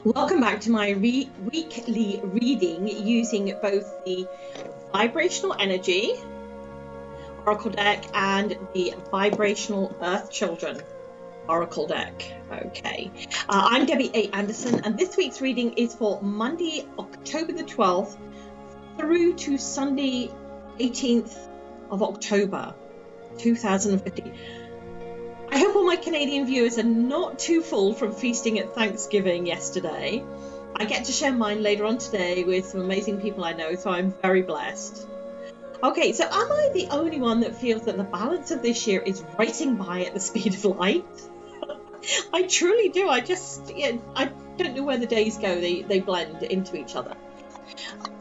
Welcome back to my weekly reading using both the Vibrational Energy Oracle deck and the Vibrational Earth Children Oracle deck. Okay, I'm Debbie A. Anderson, and this week's reading is for Monday, October the 12th through to Sunday, 18th of October, 2015. I hope all my Canadian viewers are not too full from feasting at Thanksgiving yesterday. I get to share mine later on today with some amazing people I know, so I'm very blessed. Okay, so am I the only one that feels that the balance of this year is racing by at the speed of light? I truly do. I don't know where the days go. They blend into each other.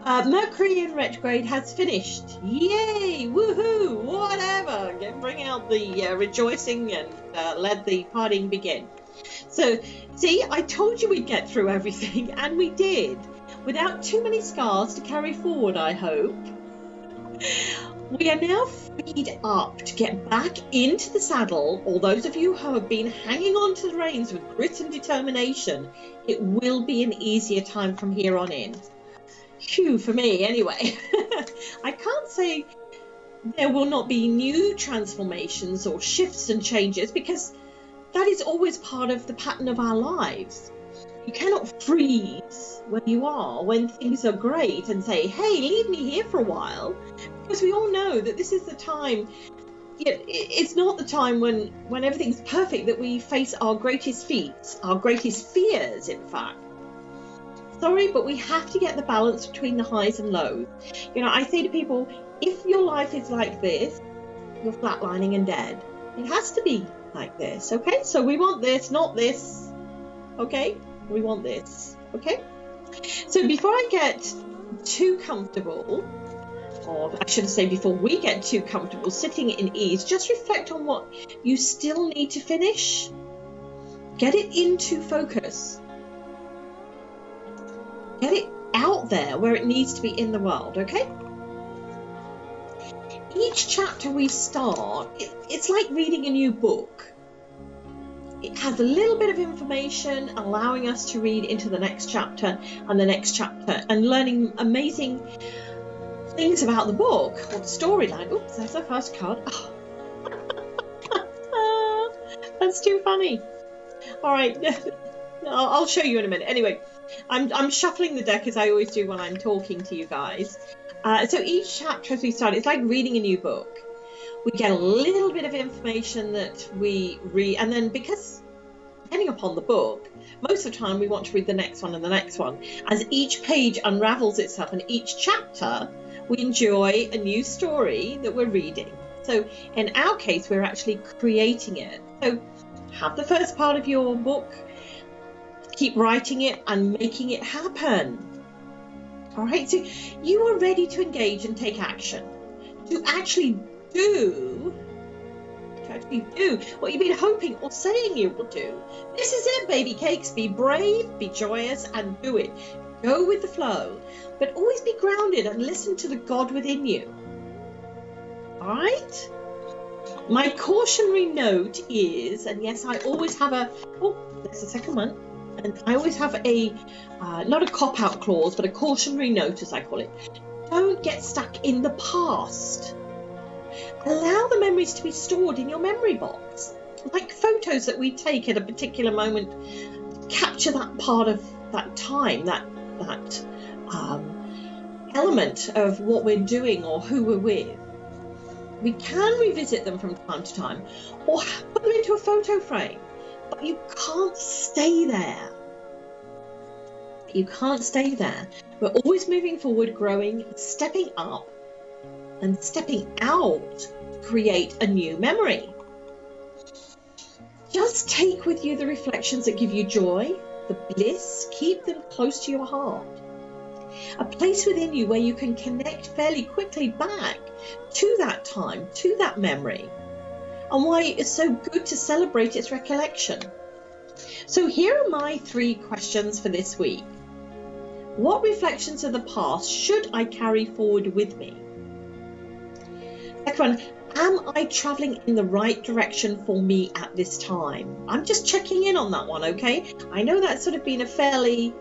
Mercury in retrograde has finished. Yay! Woohoo! Whatever! Bring out the rejoicing and let the partying begin. So, see, I told you we'd get through everything, and we did. Without too many scars to carry forward, I hope. We are now freed up to get back into the saddle. All those of you who have been hanging on to the reins with grit and determination, it will be an easier time from here on in. Phew, for me anyway. I can't say there will not be new transformations or shifts and changes, because that is always part of the pattern of our lives. You cannot freeze where you are when things are great and say, hey, leave me here for a while, because we all know that this is the time. It's not the time when everything's perfect that we face our greatest feats, our greatest fears, in fact. Sorry, but we have to get the balance between the highs and lows. I say to people, if your life is like this, you're flatlining and dead. It has to be like this, okay? So we want this, not this, okay? We want this, okay? So before I get too comfortable, or I should say before we get too comfortable sitting in ease, just reflect on what you still need to finish. Get it into focus. Get it out there where it needs to be in the world, okay? Each chapter we start, it's like reading a new book. It has a little bit of information allowing us to read into the next chapter and the next chapter and learning amazing things about the book or the storyline. Oops, there's our first card. Oh. That's too funny. All right, I'll show you in a minute. Anyway, I'm shuffling the deck as I always do when I'm talking to you guys. So each chapter as we start, it's like reading a new book. We get a little bit of information that we read, and then because depending upon the book, most of the time we want to read the next one and the next one. As each page unravels itself and each chapter, we enjoy a new story that we're reading. So in our case, we're actually creating it. So have the first part of your book, keep writing it and making it happen. All right, so you are ready to engage and take action, to actually do what you've been hoping or saying you will do. This is it, baby cakes. Be brave, be joyous, and do it. Go with the flow, but always be grounded and listen to the God within you. All right? My cautionary note is, and yes, I always have there's a second one. And I always have not a cop-out clause, but a cautionary note, as I call it. Don't get stuck in the past. Allow the memories to be stored in your memory box, like photos that we take at a particular moment. Capture that part of that time, that element of what we're doing or who we're with. We can revisit them from time to time, or put them into a photo frame. But you can't stay there. You can't stay there. We're always moving forward, growing, stepping up, and stepping out to create a new memory. Just take with you the reflections that give you joy, the bliss. Keep them close to your heart. A place within you where you can connect fairly quickly back to that time, to that memory, and why it's so good to celebrate its recollection. So here are my 3 questions for this week. What reflections of the past should I carry forward with me? Second one, Am I traveling in the right direction for me at this time? I'm just checking in on that one, okay? I know that's sort of been a fairly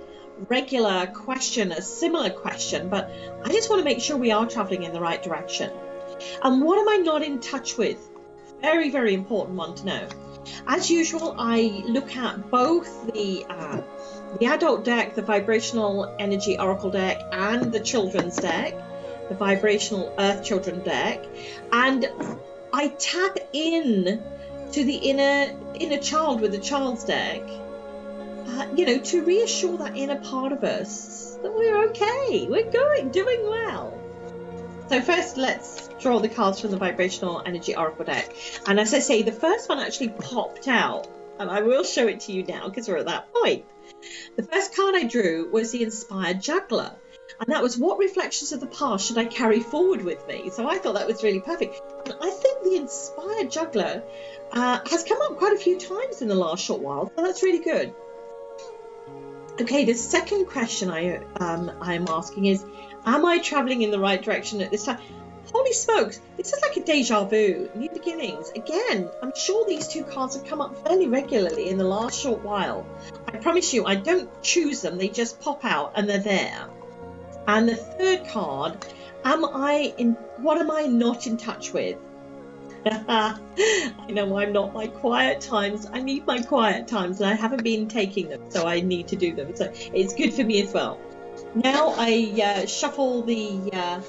regular question, a similar question, but I just want to make sure we are traveling in the right direction. And what am I not in touch with? Very, very important one to know. As usual, I look at both the adult deck, the Vibrational Energy Oracle deck, and the children's deck, the Vibrational Earth Children deck, and I tap in to the inner child with the child's deck, to reassure that inner part of us that we're okay, we're doing well. So first, let's draw the cards from the Vibrational Energy Oracle deck. And as I say, the first one actually popped out, and I will show it to you now because we're at that point. The first card I drew was the Inspired Juggler. And that was, what reflections of the past should I carry forward with me? So I thought that was really perfect. And I think the Inspired Juggler has come up quite a few times in the last short while. So that's really good. Okay, the second question I'm asking is, am I traveling in the right direction at this time? Holy smokes, this is like a deja vu, new beginnings. Again, I'm sure these two cards have come up fairly regularly in the last short while. I promise you, I don't choose them, they just pop out and they're there. And the third card, what am I not in touch with? I know I'm not. My quiet times, I need my quiet times, and I haven't been taking them, so I need to do them. So it's good for me as well. Now I shuffle the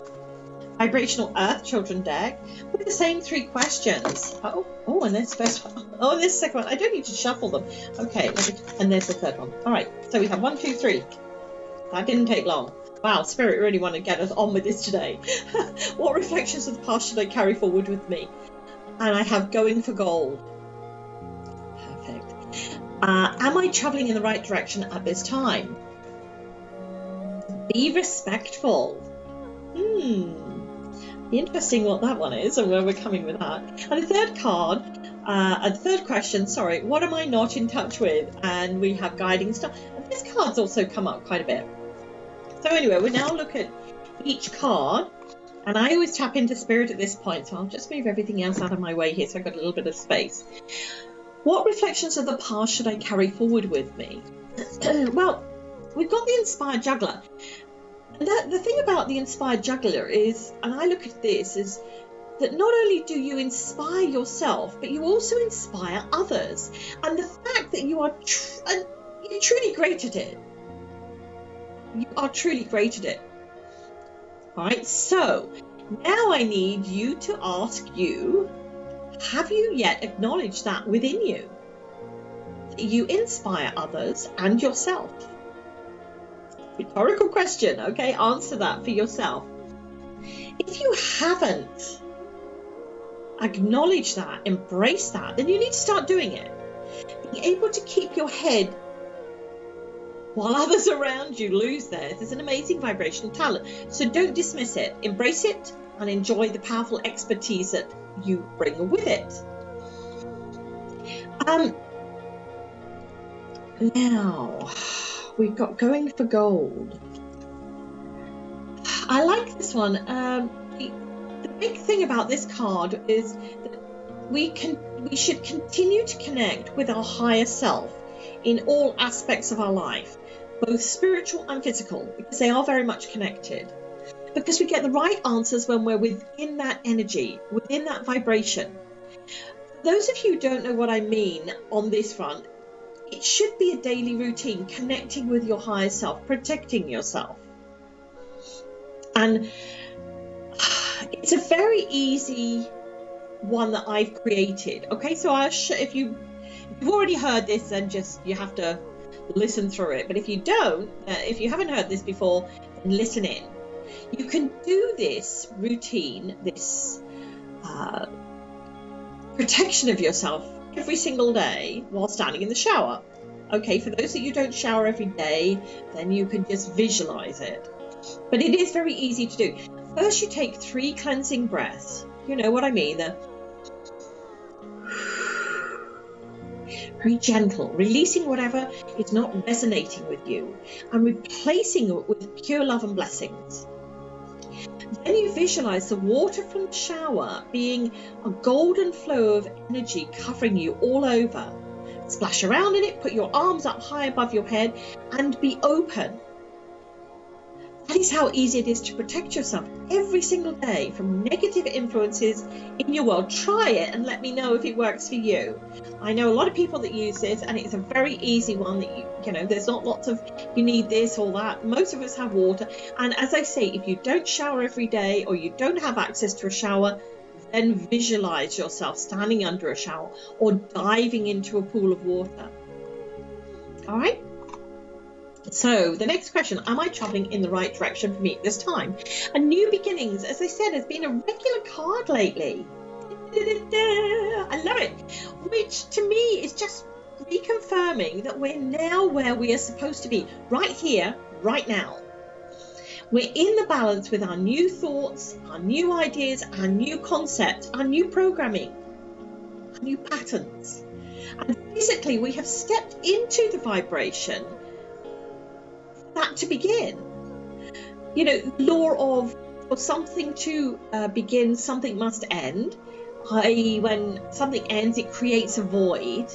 Vibrational Earth Children deck with the same three questions. Oh, and there's the first one. Oh, and there's the second one. I don't need to shuffle them. Okay, and there's the third one. All right, so we have 1, 2, 3. That didn't take long. Wow, Spirit really want to get us on with this today. What reflections of the past should I carry forward with me? And I have going for gold. Perfect. Am I traveling in the right direction at this time? Be respectful. Interesting what that one is and where we're coming with that. And the third card, the third question, sorry, what am I not in touch with? And we have guiding star. And this card's also come up quite a bit. So anyway, we'll now look at each card. And I always tap into Spirit at this point, so I'll just move everything else out of my way here so I've got a little bit of space. What reflections of the past should I carry forward with me? Well, we've got the Inspired Juggler. And the thing about the Inspired Juggler is, and I look at this, is that not only do you inspire yourself, but you also inspire others. And the fact that you're truly great at it. You are truly great at it. All right, so now I need you to ask you, have you yet acknowledged that within you? That you inspire others and yourself? Rhetorical question, okay? Answer that for yourself. If you haven't acknowledged that, embraced that, then you need to start doing it. Being able to keep your head while others around you lose theirs is an amazing vibrational talent. So don't dismiss it. Embrace it and enjoy the powerful expertise that you bring with it. Now, we've got going for gold. I like this one. The big thing about this card is that we should continue to connect with our higher self in all aspects of our life, both spiritual and physical, because they are very much connected. Because we get the right answers when we're within that energy, within that vibration. For those of you who don't know what I mean on this front, it should be a daily routine, connecting with your higher self, protecting yourself. And it's a very easy one that I've created. Okay, so if you've already heard this, then you have to listen through it. But if you don't, if you haven't heard this before, then listen in. You can do this routine, this protection of yourself every single day while standing in the shower. Okay, for those that you don't shower every day, then you can just visualize it. But it is very easy to do. First, you take 3 cleansing breaths. You know what I mean. Very gentle, releasing whatever is not resonating with you and replacing it with pure love and blessings. Then you visualize the water from the shower being a golden flow of energy covering you all over. Splash around in it, put your arms up high above your head and be open. That is how easy it is to protect yourself every single day from negative influences in your world. Try it and let me know if it works for you. I know a lot of people that use this, and it's a very easy one that you know, there's not lots of, you need this or that. Most of us have water. And as I say, if you don't shower every day or you don't have access to a shower, then visualize yourself standing under a shower or diving into a pool of water. All right. So the next question, am I traveling in the right direction for me at this time? And new beginnings, as I said, has been a regular card lately. I love it, which to me is just reconfirming that we're now where we are supposed to be, right here, right now. We're in the balance with our new thoughts, our new ideas, our new concepts, our new programming, our new patterns. And basically we have stepped into the vibration that to begin. You know, law of for something to begin, something must end. I.e., when something ends, it creates a void.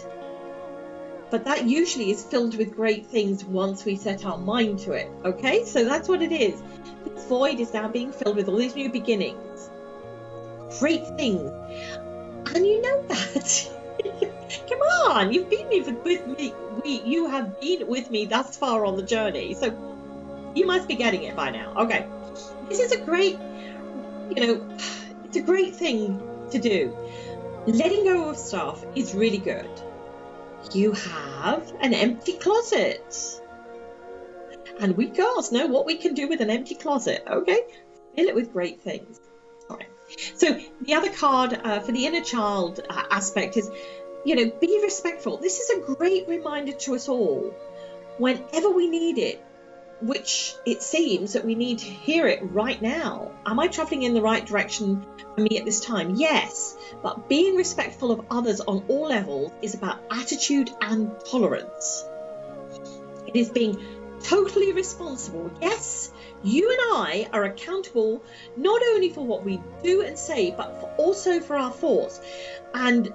But that usually is filled with great things once we set our mind to it. Okay, so that's what it is. This void is now being filled with all these new beginnings. Great things. And you know that. Come on, you've been with me. You have been with me thus far on the journey, so you must be getting it by now. Okay, this is a great, you know, it's a great thing to do. Letting go of stuff is really good. You have an empty closet, and we girls know what we can do with an empty closet. Okay, fill it with great things. All right. So the other card for the inner child aspect is, you know, be respectful. This is a great reminder to us all whenever we need it, which it seems that we need to hear it right now. Am I traveling in the right direction for me at this time? Yes, but being respectful of others on all levels is about attitude and tolerance. It is being totally responsible. Yes, you and I are accountable not only for what we do and say, but also for our thoughts. And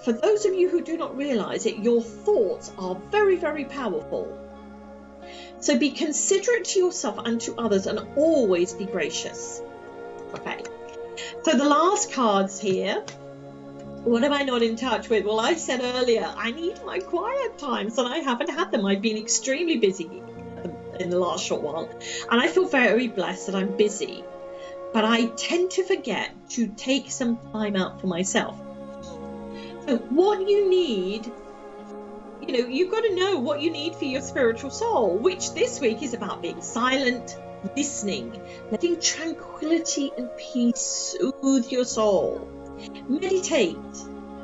for those of you who do not realize it, your thoughts are very, very powerful. So be considerate to yourself and to others, and always be gracious. Okay, so the last cards here, what am I not in touch with? Well, I said earlier, I need my quiet times, and I haven't had them. I've been extremely busy in the last short while, and I feel very blessed that I'm busy, but I tend to forget to take some time out for myself. So what you need, you know, you've got to know what you need for your spiritual soul, which this week is about being silent, listening, letting tranquility and peace soothe your soul. Meditate,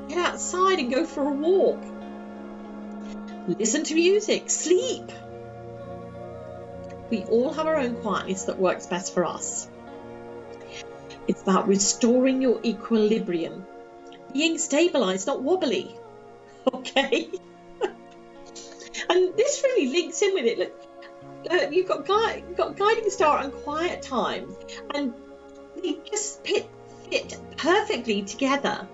get outside and go for a walk. Listen to music, sleep. We all have our own quietness that works best for us. It's about restoring your equilibrium, being stabilized, not wobbly. Okay? And this really links in with it. Look, you've got guiding star and quiet times, and they just fit perfectly together.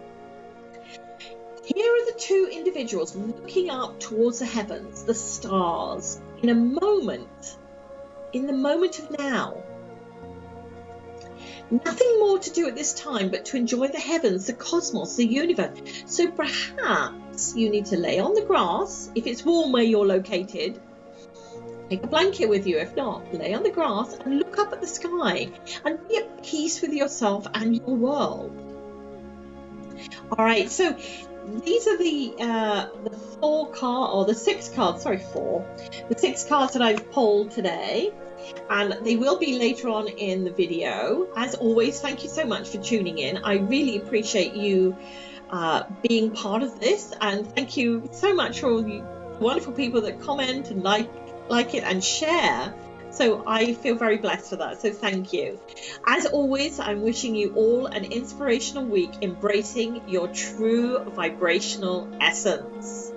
Here are the two individuals looking up towards the heavens, the stars, in the moment of now. Nothing more to do at this time but to enjoy the heavens, the cosmos, the universe. So perhaps you need to lay on the grass, if it's warm where you're located. Take a blanket with you. If not, lay on the grass and look up at the sky and be at peace with yourself and your world. All right, so these are the six cards that I've pulled today. And they will be later on in the video. As always, thank you so much for tuning in. I really appreciate you being part of this, and thank you so much for all the wonderful people that comment and like it and share. So I feel very blessed for that, so thank you. As always, I'm wishing you all an inspirational week, embracing your true vibrational essence.